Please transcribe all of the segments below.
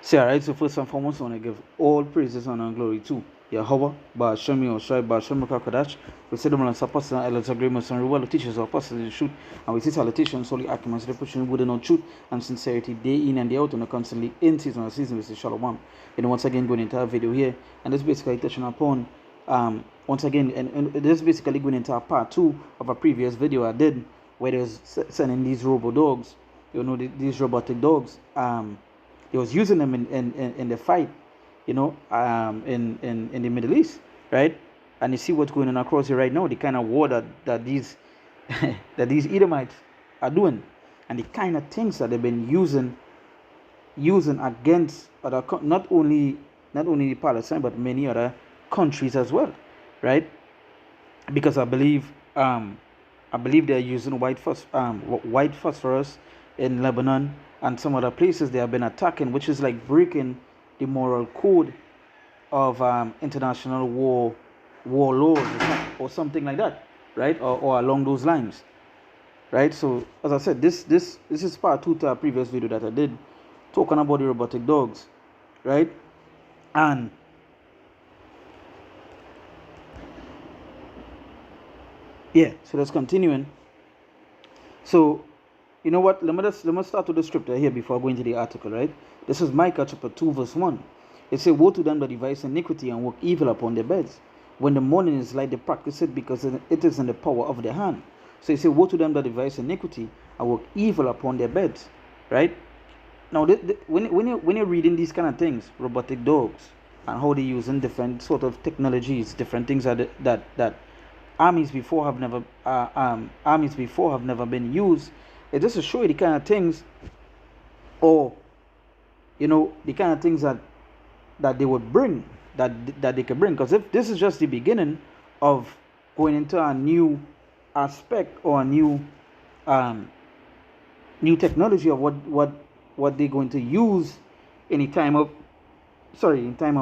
So, alright, so first and foremost, I want to give all praises, honor, and glory to Yahweh, Ba'ashem Yoshai, Ba'ashem Kakadash. We say the Mullah Sapasa, Elas Agreements, and Ruel teachers of apostles in truth, and we see politicians solely accumulates the pushing wooden on truth and sincerity day in and day out, and constantly in season and season. We say Shalom. Once again, going into our video here, and this basically touching upon, once again, and this basically going into a part 2 of a previous video I did, where there's sending these robo dogs, these robotic dogs, he was using them in the fight, in the Middle East, right? And you see what's going on across here right now, the kind of war that these that these Edomites are doing, and the kind of things that they've been using against other, not only Palestine but many other countries as well, right? Because I believe they're using white phosphorus in Lebanon and some other places they have been attacking, which is like breaking the moral code of international war laws or something like that, right? Or along those lines, right? So as I said, this is part 2 to a previous video that I did talking about the robotic dogs, right? And yeah, so that's continuing. So you know what? Let me start with the scripture here before I go into the article, right? This is Micah chapter 2, verse 1. It says, "Woe to them that devise iniquity and work evil upon their beds. When the morning is light, they practice it because it is in the power of their hand." So it says, "Woe to them that devise iniquity and work evil upon their beds," right? Now, when you're reading these kind of things, robotic dogs, and how they're using different sort of technologies, different things that armies before have never been used. It just to show you the kind of things, or the kind of things that they would bring, that they could bring. Because if this is just the beginning of going into a new aspect or a new technology of what they're going to use in time of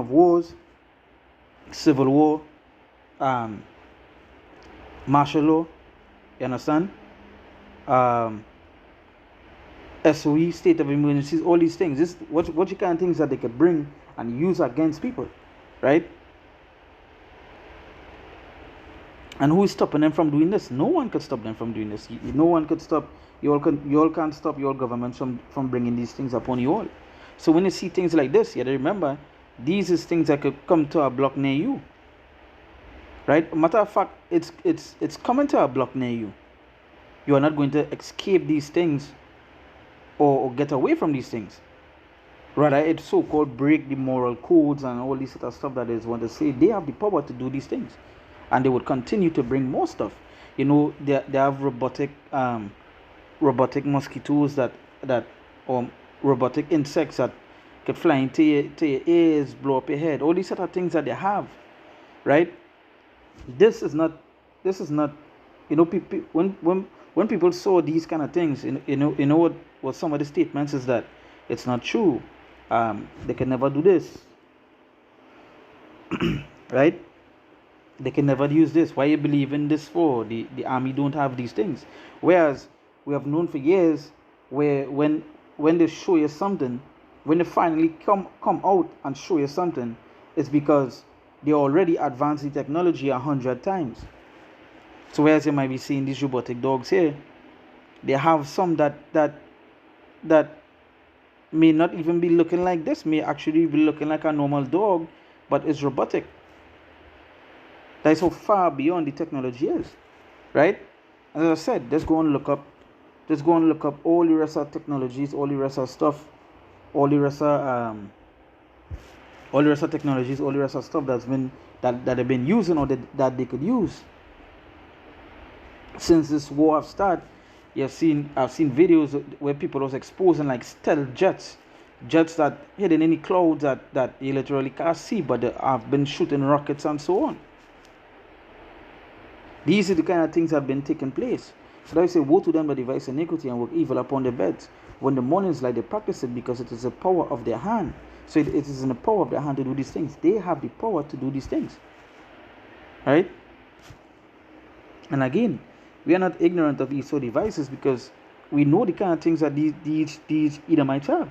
wars, civil war, martial law, you understand? SOE, state of emergencies, all these things. This what you kind of things that they could bring and use against people, right? And who is stopping them from doing this? No one could stop them from doing this. No one could stop. You all can't stop your government from bringing these things upon you all. So when you see things like this, you have to remember these is things that could come to a block near you, right? Matter of fact, it's coming to a block near you. You are not going to escape these things or get away from these things. Rather, it's so-called break the moral codes and all this sort of stuff that is want to say they have the power to do these things, and they would continue to bring more stuff. They have robotic mosquitoes that or robotic insects that could fly into your ears, blow up your head. All these sort of things that they have, right? This is not when people saw these kind of things, what some of the statements is that it's not true. They can never do this, right? They can never use this. Why you believe in this for? The army don't have these things. Whereas we have known for years where when they show you something, when they finally come out and show you something, it's because they already advanced the technology 100 times. So whereas you might be seeing these robotic dogs here, they have some that may not even be looking like this, may actually be looking like a normal dog, but it's robotic. That's how far beyond the technology is, right? As I said, just go and look up all the rest of technologies, all the rest of stuff, all the rest of technologies, all the rest of stuff that they've been using or that they could use since this war have started. I've seen videos where people was exposing like stealth jets that hidden in the clouds that you literally can't see, but they have been shooting rockets and so on. These are the kind of things that have been taking place. So I say, woe to them that devise iniquity and work evil upon their beds. When the morning is light, they practice it because it is the power of their hand. So it is in the power of their hand to do these things. They have the power to do these things, right? And again, we are not ignorant of these devices because we know the kind of things that these Edomites have.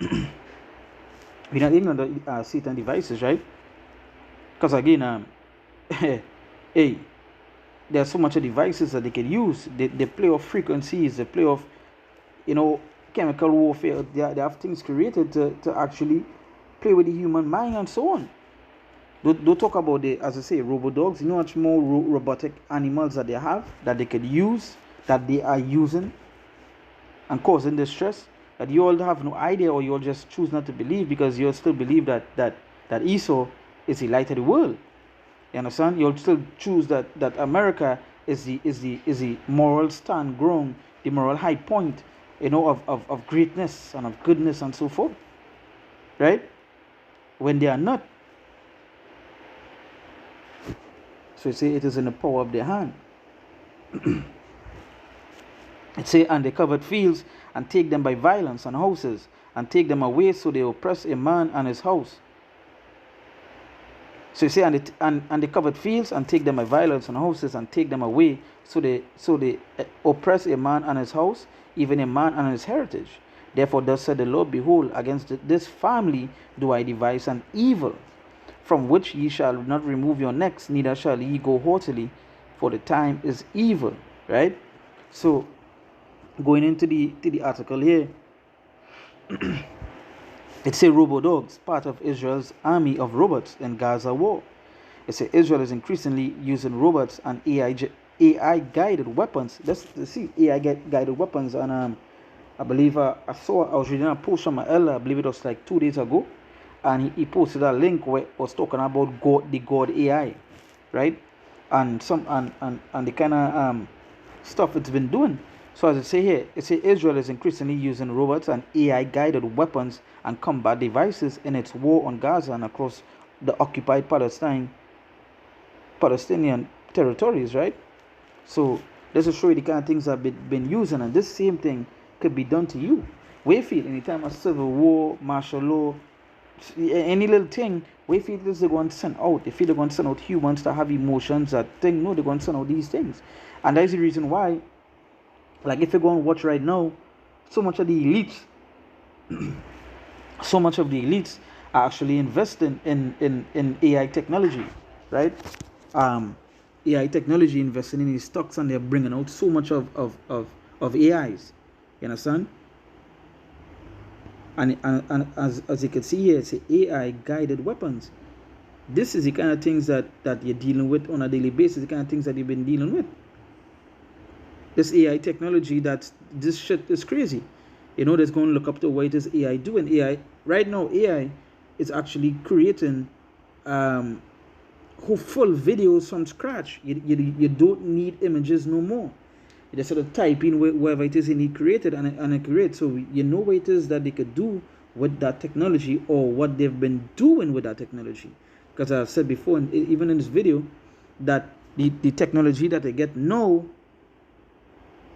we're not ignorant of Satan devices, right? Because again, hey, there's so much of devices that they can use. They play off frequencies, they play off, you know, chemical warfare. They have things created to actually play with the human mind and so on. Don't talk about the, as I say, robo dogs. You know much more robotic animals that they have that they could use, that they are using and causing distress, that you all have no idea, or you all just choose not to believe because you all still believe that Esau is the light of the world. You understand? You'll still choose that America is the moral stand ground, the moral high point, you know, of greatness and of goodness and so forth. Right? When they are not. So you say it is in the power of their hand. It say, and they covered fields and take them by violence, and houses, and take them away, so they oppress a man and his house. So you say, and they covered fields and take them by violence, and houses, and take them away, so they oppress a man and his house, even a man and his heritage. Therefore thus said the Lord, behold, against this family do I devise an evil, from which ye shall not remove your necks, neither shall ye go haughtily, for the time is evil. Right? So going into the article here, it says robo dogs, part of Israel's army of robots in Gaza war. It says Israel is increasingly using robots and AI guided weapons. Let's see AI guided weapons. And I believe I was reading a post from my elder, I believe it was like 2 days ago, and he posted a link where it was talking about the God AI, right? And the kind of stuff it's been doing. So as it say here, it says Israel is increasingly using robots and AI guided weapons and combat devices in its war on Gaza and across the occupied Palestinian territories, right? So this will show you the kind of things I've been using, and this same thing could be done to you. Wayfield, anytime a civil war, martial law, any little thing, Wayfield is they're going to send out. They feel they're going to send out humans that have emotions, that thing. No, they're going to send out these things. And that's the reason why, like if you go and watch right now, so much of the elites are actually investing in AI technology, right? AI technology investing in these stocks, and they're bringing out so much of AIs. You understand? And as you can see here, it's AI guided weapons. This is the kind of things that you're dealing with on a daily basis, the kind of things that you've been dealing with. This AI technology, this shit is crazy. You know, that's going to look up to what it is AI doing. AI right now, AI is actually creating full videos from scratch. You don't need images no more. You just sort of type in wherever it is you need created, and it creates. So you know what it is that they could do with that technology, or what they've been doing with that technology. Because I've said before, even in this video, that the technology that they get now,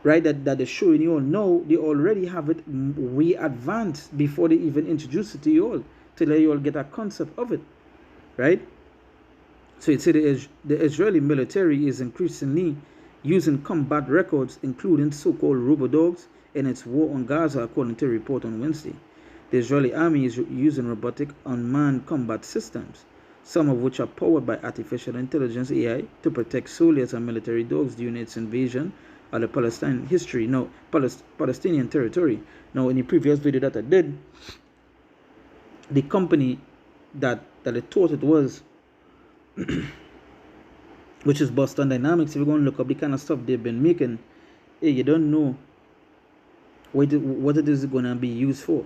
right, that they're showing you all now, they already have it way advanced before they even introduce it to you all, to let you all get a concept of it, right? So it said the Israeli military is increasingly using combat records, including so-called robo-dogs, in its war on Gaza, according to a report on Wednesday. The Israeli army is using robotic unmanned combat systems, some of which are powered by artificial intelligence AI, to protect soldiers and military dogs during its invasion of the Palestinian Palestinian territory. Now, in the previous video that I did, the company that I thought it was, which is Boston Dynamics, if you're going to look up the kind of stuff they've been making, hey, you don't know what it is going to be used for,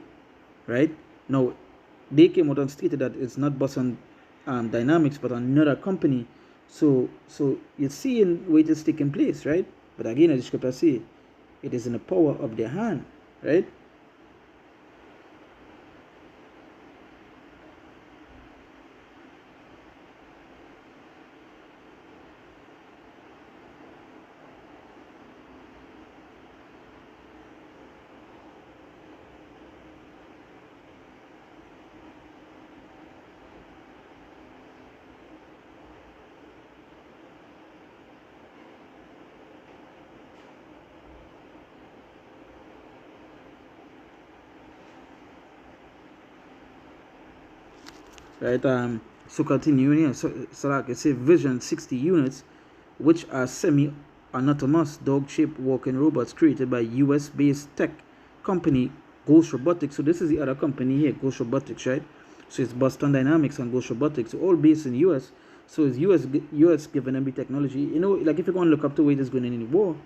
right? Now, they came out and stated that it's not Boston Dynamics, but another company. So you're seeing where it is taking place, right? But again, as the scripture say, it is in the power of their hand, right? right? So continuing here, so like I say, Vision 60 units, which are semi-autonomous dog-shaped walking robots created by US-based tech company Ghost Robotics. So this is the other company here, Ghost Robotics, right? So it's Boston Dynamics and Ghost Robotics, all based in US. So it's US giving them the technology. You know, like if you go and look up to where it is going in the war,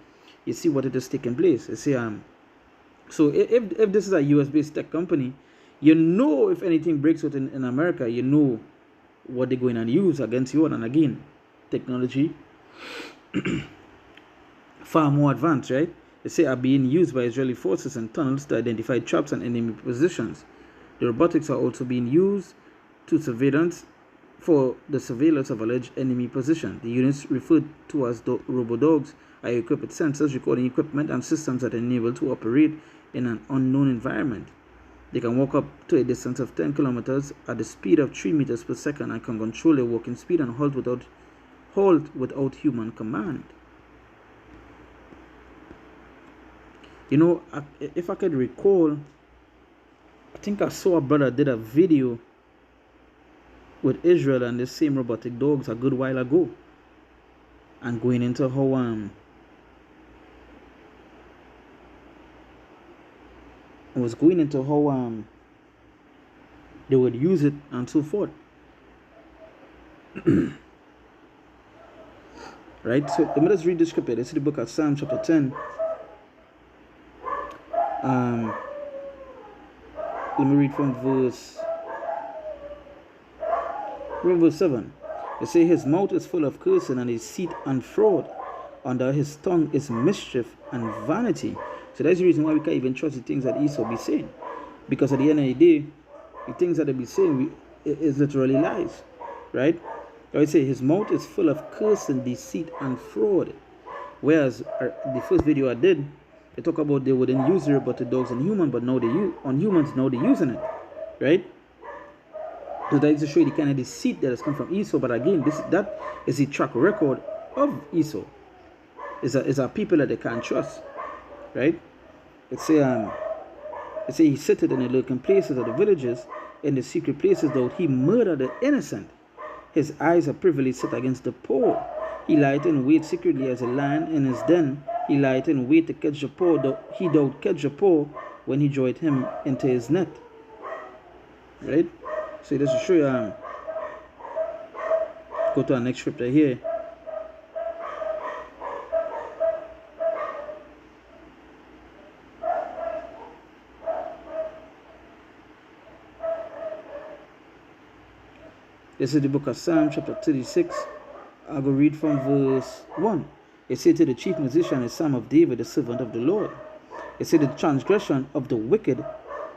you see what it is taking place. You see, so if this is a US based tech company, you know if anything breaks out in America, you know what they're going to use against you. And again, technology far more advanced, right? They say are being used by Israeli forces and tunnels to identify traps and enemy positions. The robotics are also being used to surveillance for the surveillance of alleged enemy position. The units referred to as robodogs are equipped with sensors, recording equipment, and systems that enable to operate in an unknown environment. They can walk up to a distance of 10 kilometers at the speed of 3 meters per second and can control their walking speed and halt without human command. You know, if I could recall, I think I saw a brother did a video with Israel and the same robotic dogs a good while ago, and going into how they would use it and so forth. Right, so let me just read the scripture. This is the book of Psalm chapter 10. Let me read from verse 7. They say his mouth is full of cursing and his seat and fraud. Under his tongue is mischief and vanity. So that's the reason why we can't even trust the things that Esau be saying. Because at the end of the day, the things that they be saying is literally lies. Right? I would say his mouth is full of cursing, deceit, and fraud. Whereas the first video I did, they talk about they wouldn't use the robotic dogs on humans, but now they use on humans. Now they're using it, right? So that is to show you the kind of deceit that has come from Esau. But again, that is the track record of Esau. Is a people that they can't trust, right? It's say he sitteth in the lurking places of the villages, in the secret places, though he murder the innocent. His eyes are privily set against the poor. He lieth in wait secretly as a lion in his den. He lieth in wait to catch the poor, though he doth catch the poor when he draweth him into his net. Right? So this will show you. Go to our next scripture here. This is the book of Psalm chapter 36. I'll go read from verse 1. It said to the chief musician, a psalm of David, the servant of the Lord. It said, the transgression of the wicked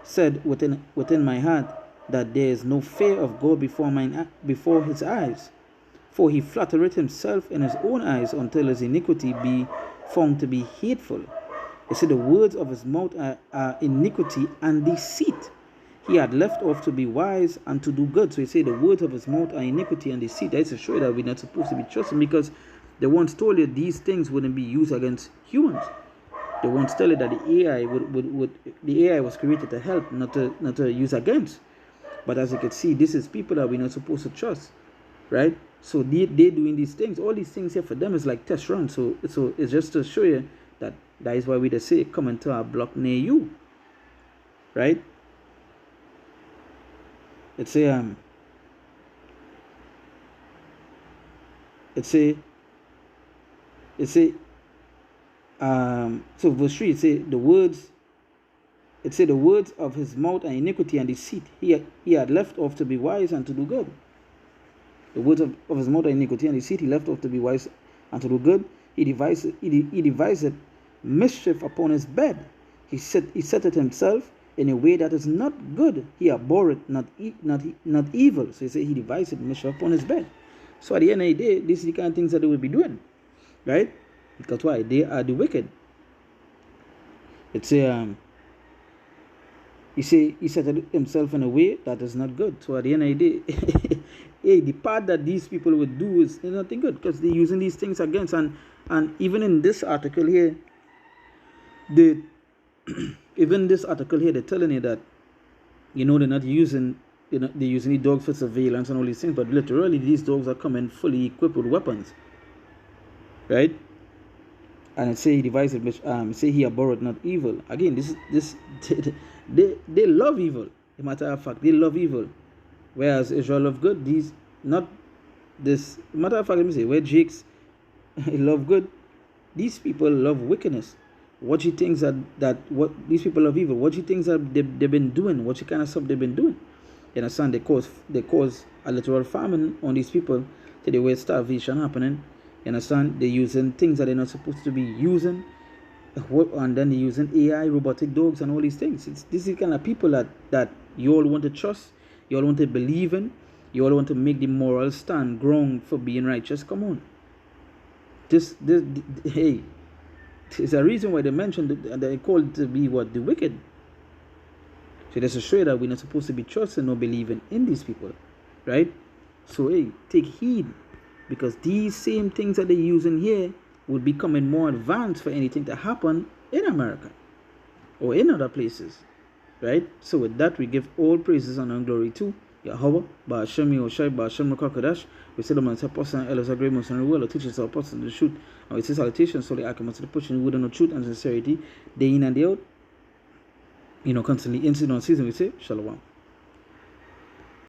said within my heart, that there is no fear of God before his eyes. For he flattereth himself in his own eyes until his iniquity be found to be hateful. It said the words of his mouth are iniquity and deceit. He had left off to be wise and to do good. So he said the words of his mouth are iniquity and deceit. That is to show you that we're not supposed to be trusting, because they once told you these things wouldn't be used against humans. They once tell you that the AI was created to help, not to use against. But as you can see, this is people that we're not supposed to trust, right? So they're doing these things. All these things here for them is like test run. So it's just to show you that is why we just say come into our block near you, right? It's a so verse 3, it say the words of his mouth are iniquity and deceit. He had left off to be wise and to do good. The words of his mouth are iniquity and deceit. He left off to be wise and to do good. He devised mischief upon his bed. He setteth himself in a way that is not good. He abhorreth not evil. So he said he devised mischief upon his bed. So at the end of the day, this is the kind of things that they will be doing, right? Because why? They are the wicked. It's he set himself in a way that is not good. So at the end of the day, the part that these people would do is nothing good, because they're using these things against. And even in this article here, they're telling you that, they're not using they're using the dogs for surveillance and all these things, but literally these dogs are coming fully equipped with weapons, right? And it say he devised which say he abhorreth not evil. Again, this they love evil. As a matter of fact, they love evil, whereas Israel love good. These not this matter of fact. Let me say where Jakes love good. These people love wickedness. What you think that what these people love evil? What you think that they've been doing? What you kind of stuff they've been doing? You understand? They cause a literal famine on these people to the way starvation happening. You understand? They're using things that they're not supposed to be using, and then they're using AI, robotic dogs, and all these things. This is kind of people that you all want to trust, you all want to believe in, you all want to make the moral stand grown for being righteous. Come on. Hey, there's a reason why they mentioned that they called it to be what? The wicked. So that's a show that we're not supposed to be trusting or believing in these people, right? So hey, take heed, because these same things that they're using here would be becoming more advanced for anything to happen in America or in other places, right? So with that, we give all praises and glory to Yahweh, Ba'ashem Yoshai, Ba'ashem Rakakadash. We say the man apostle and elders agree most and will teachers are apostles to the truth. And we say salutations solely accurate to the pushing wood and the truth and sincerity, day in and day out. Constantly incident on season, we say Shalom.